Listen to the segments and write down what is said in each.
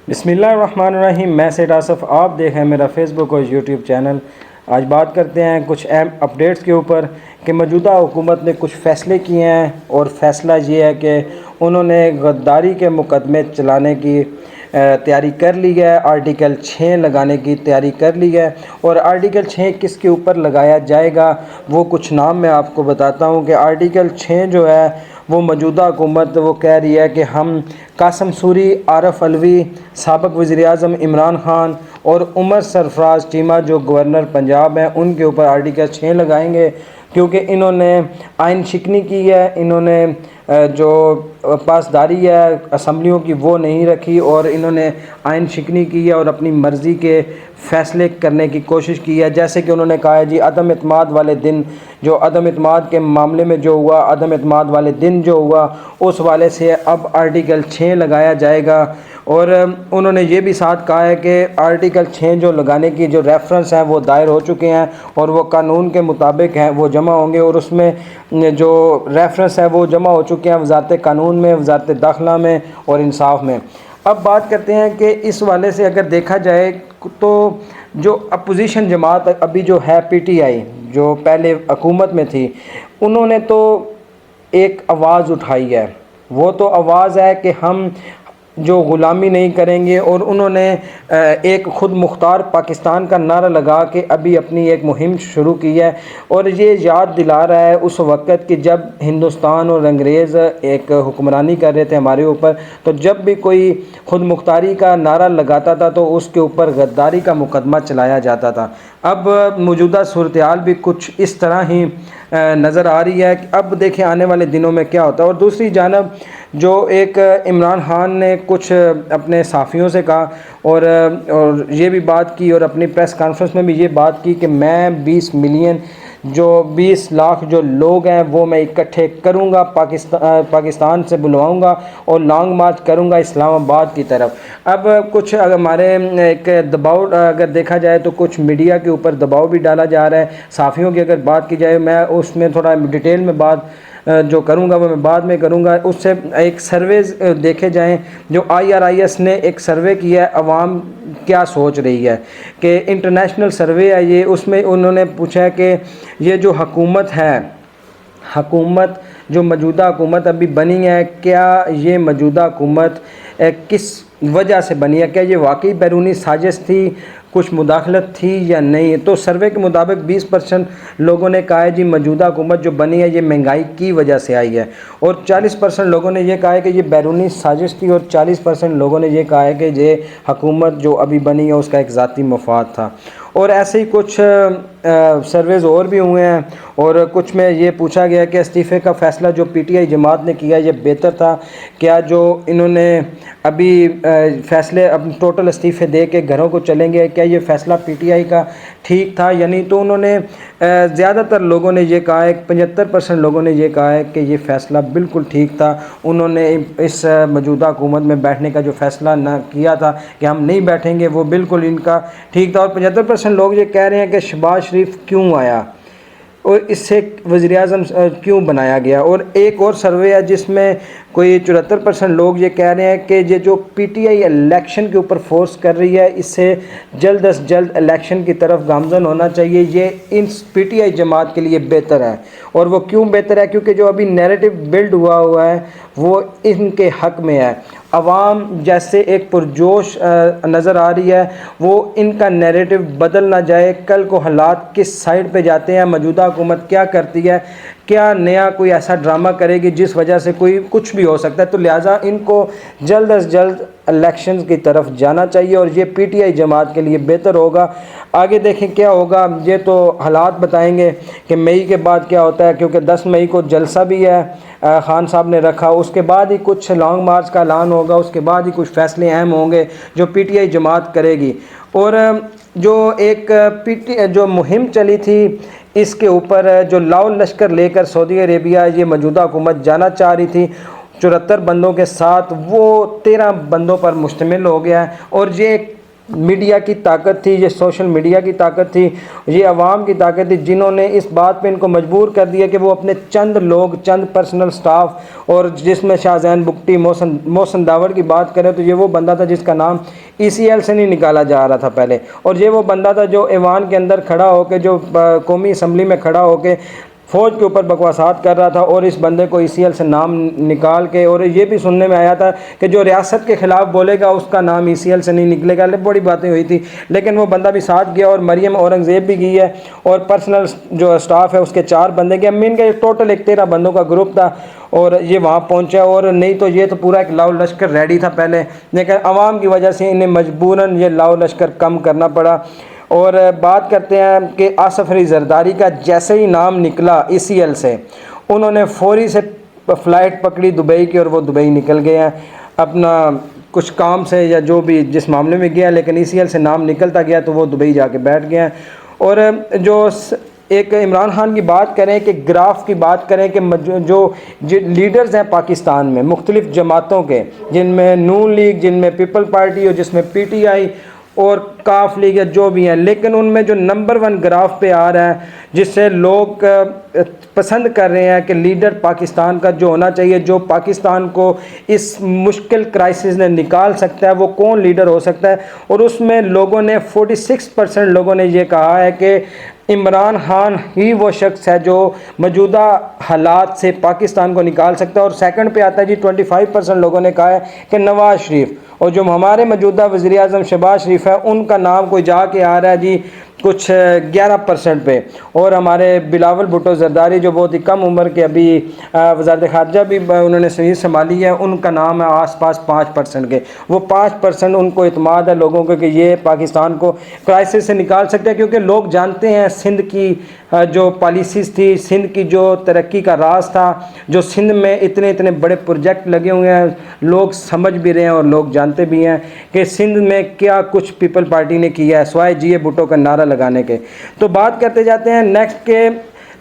بسم اللہ الرحمن الرحیم۔ میں سید آصف، آپ دیکھیں میرا فیس بک اور یوٹیوب چینل۔ آج بات کرتے ہیں کچھ اہم اپڈیٹس کے اوپر کہ موجودہ حکومت نے کچھ فیصلے کیے ہیں، اور فیصلہ یہ ہے کہ انہوں نے غداری کے مقدمے چلانے کی تیاری کر لی ہے، آرٹیکل 6 لگانے کی تیاری کر لی ہے۔ اور آرٹیکل 6 کس کے اوپر لگایا جائے گا وہ کچھ نام میں آپ کو بتاتا ہوں کہ آرٹیکل 6 جو ہے وہ موجودہ حکومت وہ کہہ رہی ہے کہ ہم قاسم سوری، عارف علوی، سابق وزیر اعظم عمران خان اور عمر سرفراز چیمہ جو گورنر پنجاب ہیں ان کے اوپر آرٹیکل 6 لگائیں گے، کیونکہ انہوں نے آئین شکنی کی ہے، انہوں نے جو پاسداری ہے اسمبلیوں کی وہ نہیں رکھی، اور انہوں نے آئین شکنی کی ہے اور اپنی مرضی کے فیصلے کرنے کی کوشش کی ہے۔ جیسے کہ انہوں نے کہا ہے جی عدم اعتماد والے دن، جو عدم اعتماد کے معاملے میں جو ہوا، عدم اعتماد والے دن جو ہوا اس والے سے اب آرٹیکل 6 لگایا جائے گا۔ اور انہوں نے یہ بھی ساتھ کہا ہے کہ آرٹیکل 6 جو لگانے کی جو ریفرنس ہیں وہ دائر ہو چکے ہیں اور وہ قانون کے مطابق ہیں، وہ جمع ہوں گے، اور اس میں جو ریفرنس ہے وہ جمع ہو چکے ہیں وزارت قانون میں، وزارت داخلہ میں اور انصاف میں۔ اب بات کرتے ہیں کہ اس والے سے اگر دیکھا جائے تو جو اپوزیشن جماعت ابھی جو ہے پی ٹی آئی جو پہلے حکومت میں تھی، انہوں نے تو ایک آواز اٹھائی ہے، وہ تو آواز ہے کہ ہم جو غلامی نہیں کریں گے، اور انہوں نے ایک خود مختار پاکستان کا نعرہ لگا کے ابھی اپنی ایک مہم شروع کی ہے، اور یہ یاد دلا رہا ہے اس وقت کہ جب ہندوستان اور انگریز ایک حکمرانی کر رہے تھے ہمارے اوپر، تو جب بھی کوئی خود مختاری کا نعرہ لگاتا تھا تو اس کے اوپر غداری کا مقدمہ چلایا جاتا تھا۔ اب موجودہ صورتحال بھی کچھ اس طرح ہی نظر آ رہی ہے کہ اب دیکھیں آنے والے دنوں میں کیا ہوتا ہے۔ اور دوسری جانب جو ایک عمران خان نے کچھ اپنے صحافیوں سے کہا اور یہ بھی بات کی، اور اپنی پریس کانفرنس میں بھی یہ بات کی کہ میں 20 لاکھ جو لوگ ہیں وہ میں اکٹھے کروں گا، پاکستان سے بلواؤں گا اور لانگ مارچ کروں گا اسلام آباد کی طرف۔ اب کچھ ہمارے ایک دباؤ اگر دیکھا جائے تو کچھ میڈیا کے اوپر دباؤ بھی ڈالا جا رہا ہے، صحافیوں کی اگر بات کی جائے، میں اس میں تھوڑا ڈیٹیل میں بات جو کروں گا وہ میں بعد میں کروں گا۔ اس سے ایک سرویز دیکھے جائیں جو IRIS نے ایک سروے کیا ہے عوام کیا سوچ رہی ہے، کہ انٹرنیشنل سروے ہے یہ، اس میں انہوں نے پوچھا ہے کہ یہ جو حکومت ہے، حکومت جو موجودہ حکومت ابھی بنی ہے، کیا یہ موجودہ حکومت کس وجہ سے بنی ہے، کیا یہ واقعی بیرونی سازش تھی، کچھ مداخلت تھی یا نہیں؟ تو سروے کے مطابق 20% لوگوں نے کہا ہے جی موجودہ حکومت جو بنی ہے یہ مہنگائی کی وجہ سے آئی ہے، اور 40% لوگوں نے یہ کہا ہے کہ یہ بیرونی سازش تھی، اور 40% لوگوں نے یہ کہا ہے کہ یہ حکومت جو ابھی بنی ہے اس کا ایک ذاتی مفاد تھا۔ اور ایسے ہی کچھ سرویز اور بھی ہوئے ہیں، اور کچھ میں یہ پوچھا گیا کہ استعفے کا فیصلہ جو پی ٹی آئی جماعت نے کیا یہ بہتر تھا، کیا جو انہوں نے ابھی فیصلے اپنے ٹوٹل استعفے دے کے گھروں کو چلیں گے، کیا یہ فیصلہ پی ٹی آئی کا ٹھیک تھا یا نہیں؟ تو انہوں نے زیادہ تر لوگوں نے یہ کہا ہے، 75% لوگوں نے یہ کہا ہے کہ یہ فیصلہ بالکل ٹھیک تھا، انہوں نے اس موجودہ حکومت میں بیٹھنے کا جو فیصلہ نہ کیا تھا کہ ہم نہیں بیٹھیں گے وہ بالکل ان کا ٹھیک تھا۔ اور 75% لوگ یہ کہہ رہے ہیں کہ شہباز شریف کیوں آیا اور اس سے وزیر اعظم کیوں بنایا گیا۔ اور ایک اور سروے ہے جس میں کوئی 74% لوگ یہ کہہ رہے ہیں کہ یہ جو پی ٹی آئی الیکشن کے اوپر فورس کر رہی ہے اس سے جلد از جلد الیکشن کی طرف گامزن ہونا چاہیے، یہ ان پی ٹی آئی جماعت کے لیے بہتر ہے۔ اور وہ کیوں بہتر ہے؟ کیونکہ جو ابھی نیریٹو بلڈ ہوا ہے وہ ان کے حق میں ہے، عوام جیسے ایک پرجوش نظر آ رہی ہے، وہ ان کا نیریٹو بدل نہ جائے، کل کو حالات کس سائڈ پہ جاتے ہیں، موجودہ حکومت کیا کرتی ہے، کیا نیا کوئی ایسا ڈرامہ کرے گی جس وجہ سے کوئی کچھ بھی ہو سکتا ہے، تو لہٰذا ان کو جلد از جلد الیکشنز کی طرف جانا چاہیے، اور یہ پی ٹی آئی جماعت کے لیے بہتر ہوگا۔ آگے دیکھیں کیا ہوگا، یہ تو حالات بتائیں گے کہ مئی کے بعد کیا ہوتا ہے، کیونکہ 10 مئی کو جلسہ بھی ہے خان صاحب نے رکھا، اس کے بعد ہی کچھ لانگ مارچ کا اعلان ہوگا، اس کے بعد ہی کچھ فیصلے اہم ہوں گے جو پی ٹی آئی جماعت کرے گی۔ اور جو ایک جو مہم چلی تھی اس کے اوپر جو لاؤ لشکر لے کر سعودی عربیہ یہ موجودہ حکومت جانا چاہ رہی تھی 74 بندوں کے ساتھ، وہ 13 بندوں پر مشتمل ہو گیا ہے، اور یہ میڈیا کی طاقت تھی، یہ سوشل میڈیا کی طاقت تھی، یہ عوام کی طاقت تھی، جنہوں نے اس بات پہ ان کو مجبور کر دیا کہ وہ اپنے چند لوگ، چند پرسنل سٹاف، اور جس میں شاہ زین بگٹی، محسن داوڑ کی بات کریں تو یہ وہ بندہ تھا جس کا نام ECL سے نہیں نکالا جا رہا تھا پہلے، اور یہ وہ بندہ تھا جو ایوان کے اندر کھڑا ہو کے، جو قومی اسمبلی میں کھڑا ہو کے فوج کے اوپر بکواسات کر رہا تھا، اور اس بندے کو ECL سے نام نکال کے، اور یہ بھی سننے میں آیا تھا کہ جو ریاست کے خلاف بولے گا اس کا نام ECL سے نہیں نکلے گا، بڑی باتیں ہوئی تھی، لیکن وہ بندہ بھی ساتھ گیا، اور مریم اورنگزیب بھی گئی ہے، اور پرسنل جو سٹاف ہے اس کے 4 بندے گئے، مین کا ٹوٹل ایک 13 بندوں کا گروپ تھا، اور یہ وہاں پہنچا، اور نہیں تو یہ تو پورا ایک لاؤ لشکر ریڈی تھا پہلے، لیکن عوام کی وجہ سے انہیں مجبوراً یہ لاؤ لشکر کم کرنا پڑا۔ اور بات کرتے ہیں کہ آصف علی زرداری کا جیسے ہی نام نکلا ECL سے، انہوں نے فوری سے فلائٹ پکڑی دبئی کی، اور وہ دبئی نکل گئے ہیں اپنا کچھ کام سے یا جو بھی جس معاملے میں گیا، لیکن ECL سے نام نکلتا گیا تو وہ دبئی جا کے بیٹھ گئے ہیں۔ اور جو ایک عمران خان کی بات کریں، کہ گراف کی بات کریں، کہ جو لیڈرز ہیں پاکستان میں مختلف جماعتوں کے، جن میں نون لیگ، جن میں پیپل پارٹی، اور جس میں PTI اور کاف لیگ، یا جو بھی ہیں، لیکن ان میں جو نمبر 1 گراف پہ آ رہا ہے، جس سے لوگ پسند کر رہے ہیں کہ لیڈر پاکستان کا جو ہونا چاہیے، جو پاکستان کو اس مشکل کرائسس نے نکال سکتا ہے، وہ کون لیڈر ہو سکتا ہے، اور اس میں لوگوں نے 46% لوگوں نے یہ کہا ہے کہ عمران خان ہی وہ شخص ہے جو موجودہ حالات سے پاکستان کو نکال سکتا ہے، اور سیکنڈ پہ آتا ہے جی 25% لوگوں نے کہا ہے کہ نواز شریف، اور جو ہمارے موجودہ وزیر اعظم شہباز شریف ہے ان کا نام کوئی جا کے آ رہا ہے جی کچھ 11% پہ، اور ہمارے بلاول بھٹو زرداری جو بہت ہی کم عمر کے ابھی وزارت خارجہ بھی انہوں نے صحیح سنبھالی ہے، ان کا نام ہے آس پاس 5% کے، وہ 5% ان کو اعتماد ہے لوگوں کو کہ یہ پاکستان کو کرائسس سے نکال سکتے ہیں، کیونکہ لوگ جانتے ہیں سندھ کی جو پالیسیز تھی، سندھ کی جو ترقی کا راز تھا، جو سندھ میں اتنے بڑے پروجیکٹ لگے ہوئے ہیں، لوگ سمجھ بھی رہے ہیں اور لوگ جانتے بھی ہیں کہ سندھ میں کیا کچھ پیپل پارٹی نے کیا ہے سوائے جی اے بھٹو کا نعرہ لگانے کے۔ تو بات کرتے جاتے ہیں نیکسٹ کے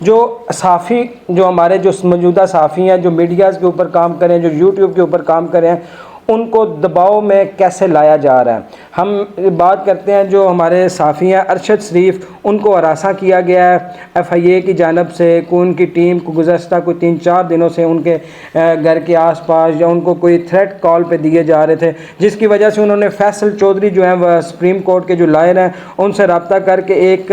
جو صحافی، جو ہمارے جو موجودہ صحافی ہیں، جو میڈیاز کے اوپر کام کریں، جو YouTube کے اوپر کام کریں، ان کو دباؤ میں کیسے لایا جا رہا ہے۔ ہم بات کرتے ہیں جو ہمارے صحافی ہیں، ارشد شریف، ان کو ہراساں کیا گیا ہے FIA کی جانب سے، ان کی ٹیم کو گزشتہ کوئی 3-4 دنوں سے ان کے گھر کے آس پاس یا ان کو کوئی تھریٹ کال پہ دیے جا رہے تھے، جس کی وجہ سے انہوں نے فیصل چودھری جو ہیں وہ سپریم کورٹ کے جو لائر ہیں ان سے رابطہ کر کے ایک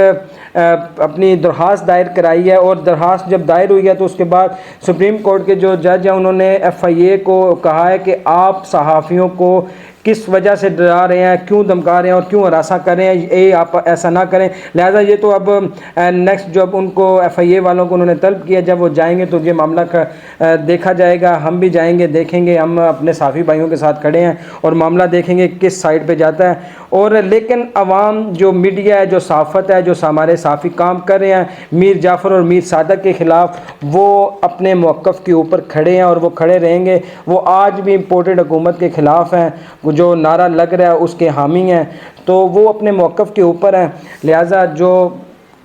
اپنی درخواست دائر کرائی ہے، اور درخواست جب دائر ہوئی ہے تو اس کے بعد سپریم کورٹ کے جو جج ہیں انہوں نے FIA کو کہا ہے کہ آپ صحافیوں کو کس وجہ سے ڈرا رہے ہیں، کیوں دھمکا رہے ہیں اور کیوں ہراساں کر رہے ہیں، آپ ایسا نہ کریں۔ لہٰذا یہ تو اب نیکسٹ جب ان کو FIA والوں کو انہوں نے طلب کیا، جب وہ جائیں گے تو یہ معاملہ دیکھا جائے گا، ہم بھی جائیں گے، دیکھیں گے، ہم اپنے صحافی بھائیوں کے ساتھ کھڑے ہیں اور معاملہ دیکھیں گے کس سائڈ پہ جاتا ہے۔ اور لیکن عوام، جو میڈیا ہے، جو صحافت ہے، جو ہمارے صحافی کام کر رہے ہیں میر جعفر اور میر صادق کے خلاف، وہ اپنے موقف کے اوپر کھڑے ہیں اور وہ کھڑے رہیں گے۔ وہ آج بھی امپورٹڈ حکومت کے خلاف ہیں، جو نعرہ لگ رہا ہے اس کے حامی ہیں، تو وہ اپنے موقف کے اوپر ہیں۔ لہٰذا جو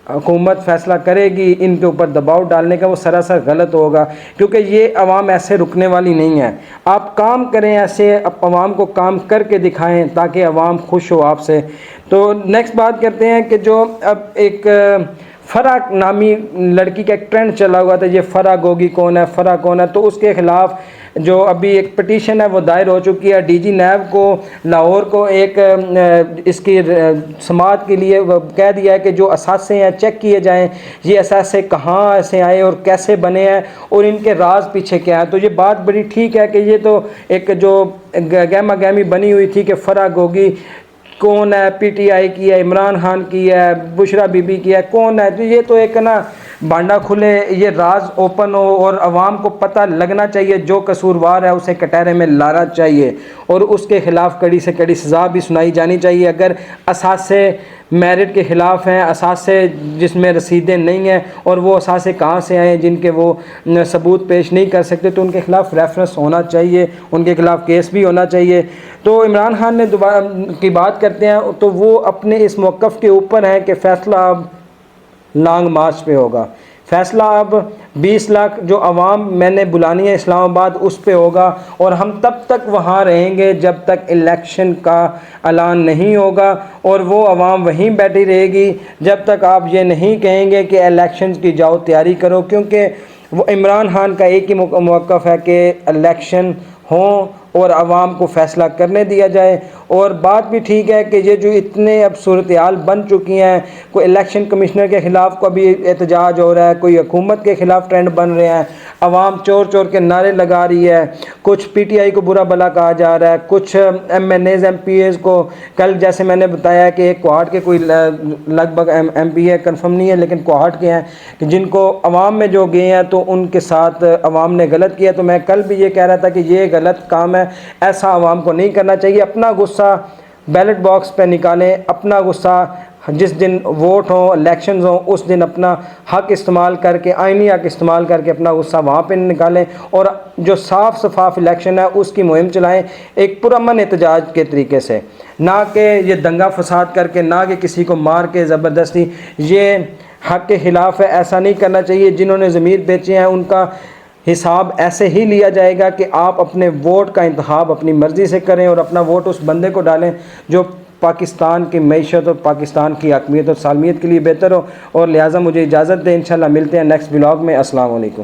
حکومت فیصلہ کرے گی ان کے اوپر دباؤ ڈالنے کا، وہ سراسر غلط ہوگا، کیونکہ یہ عوام ایسے رکنے والی نہیں ہے۔ آپ کام کریں ایسے، عوام کو کام کر کے دکھائیں تاکہ عوام خوش ہو آپ سے۔ تو نیکسٹ بات کرتے ہیں کہ جو اب ایک فرح نامی لڑکی کا ایک ٹرینڈ چلا ہوا تھا، یہ فرح گوگی کون ہے، فرح کون ہے، تو اس کے خلاف جو ابھی ایک پٹیشن ہے وہ دائر ہو چکی ہے۔ DG نیب کو لاہور کو ایک اس کی سماعت کے لیے کہہ دیا ہے کہ جو اثاثے ہیں چیک کیے جائیں، یہ اثاثے کہاں سے آئے اور کیسے بنے ہیں اور ان کے راز پیچھے کیا ہے۔ تو یہ بات بڑی ٹھیک ہے کہ یہ تو ایک جو گہما گہمی بنی ہوئی تھی کہ فرح گوگی کون ہے، PTI کی ہے، عمران خان کی ہے، بشرا بی بی کی ہے، کون ہے، تو یہ تو ایک نا بانڈا کھلے، یہ راز اوپن ہو اور عوام کو پتہ لگنا چاہیے، جو قصوروار ہے اسے کٹہرے میں لانا چاہیے اور اس کے خلاف کڑی سے کڑی سزا بھی سنائی جانی چاہیے۔ اگر اثاثے میرٹ کے خلاف ہیں، اثاثے جس میں رسیدیں نہیں ہیں اور وہ اثاثے کہاں سے آئے جن کے وہ ثبوت پیش نہیں کر سکتے، تو ان کے خلاف ریفرنس ہونا چاہیے، ان کے خلاف کیس بھی ہونا چاہیے۔ تو عمران خان نے دوبارہ کی بات کرتے ہیں تو وہ اپنے اس موقف کے اوپر ہیں کہ فیصلہ اب لانگ مارچ پہ ہوگا، فیصلہ اب 20 لاکھ جو عوام میں نے بلانی ہے اسلام آباد اس پہ ہوگا، اور ہم تب تک وہاں رہیں گے جب تک الیکشن کا اعلان نہیں ہوگا، اور وہ عوام وہیں بیٹھی رہے گی جب تک آپ یہ نہیں کہیں گے کہ الیکشن کی جاؤ تیاری کرو، کیونکہ وہ عمران خان کا ایک ہی موقف ہے کہ الیکشن ہوں اور عوام کو فیصلہ کرنے دیا جائے۔ اور بات بھی ٹھیک ہے کہ یہ جو اتنے اب صورتحال بن چکی ہیں، کوئی الیکشن کمشنر کے خلاف کو بھی احتجاج ہو رہا ہے، کوئی حکومت کے خلاف ٹرینڈ بن رہے ہیں، عوام چور چور کے نعرے لگا رہی ہے، کچھ پی ٹی آئی کو برا بھلا کہا جا رہا ہے، کچھ MNAs MPAs کو، کل جیسے میں نے بتایا کہ ایک کوہاٹ کے کوئی لگ بھگ ایم پی ہے، کنفرم نہیں ہے لیکن کوہاٹ کے ہیں کہ جن کو عوام میں جو گئے ہیں تو ان کے ساتھ عوام نے غلط کیا۔ تو میں کل بھی یہ کہہ رہا تھا کہ یہ غلط کام ہے، ایسا عوام کو نہیں کرنا چاہیے۔ اپنا غصہ بیلٹ باکس پہ نکالیں، اپنا غصہ جس دن ووٹ ہوں، الیکشنز ہوں، اس دن اپنا حق استعمال کر کے، آئینی حق استعمال کر کے اپنا غصہ وہاں پہ نکالیں، اور جو صاف شفاف الیکشن ہے اس کی مہم چلائیں ایک پرامن احتجاج کے طریقے سے، نہ کہ یہ دنگا فساد کر کے، نہ کہ کسی کو مار کے زبردستی۔ یہ حق کے خلاف ہے، ایسا نہیں کرنا چاہیے۔ جنہوں نے ضمیر بیچے ہیں ان کا حساب ایسے ہی لیا جائے گا کہ آپ اپنے ووٹ کا انتخاب اپنی مرضی سے کریں اور اپنا ووٹ اس بندے کو ڈالیں جو پاکستان کی معیشت اور پاکستان کی حاکمیت اور سالمیت کے لیے بہتر ہو۔ اور لہٰذا مجھے اجازت دیں، انشاءاللہ ملتے ہیں نیکسٹ ولاگ میں۔ السلام علیکم۔